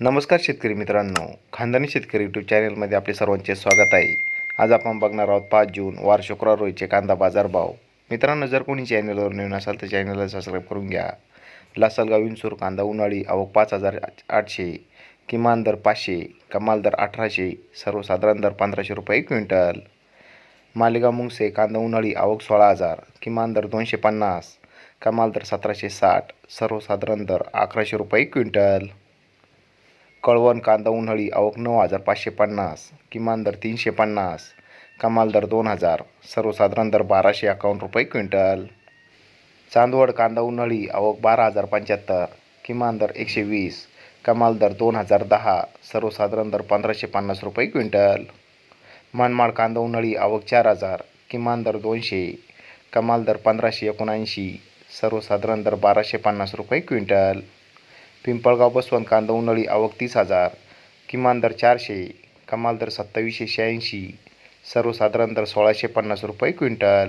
नमस्कार शेतकरी मित्रांनो, खानदानी शेतकरी यूट्यूब चॅनलमध्ये आपले सर्वांचे स्वागत आहे. आज आपण बघणार आहोत 5 जून वार शुक्रवार रोजीचे कांदा बाजारभाव. मित्रांनो, जर कोणी चॅनलवर नवीन असाल तर चॅनलला सबस्क्राईब करून घ्या. लासलगाव विंचूर कांदा उन्हाळी आवक 5,800, किमान दर 500, कमाल दर 1,800, सर्वसाधारण दर 1,500 रुपये क्विंटल. मालेगाव मुंगसे कांदा उन्हाळी आवक 16,000, किमान दर 250, कमाल दर 1,760, सर्वसाधारण दर 1,100 रुपये क्विंटल. कळवण कांदा उन्हाळी आवक 9,550, किमान दर 350, कमाल दर 2,000, सर्वसाधारण दर 1,251 रुपये क्विंटल. चांदवड कांदा उन्हाळी आवक 12,075, किमान दर 120, कमाल दर 2,010, सर्वसाधारण दर 1,550 रुपये क्विंटल. मनमाड कांदा उन्हाळी आवक 4,000, किमान दर 200, कमाल दर 1,579, सर्वसाधारण दर 1,250 रुपये क्विंटल. पिंपळगाव बसवंत कांदा उन्हाळी आवक 30,000, किमान दर 400, कमाल दर 2,786, सर्वसाधारण दर 1,650 रुपये क्विंटल.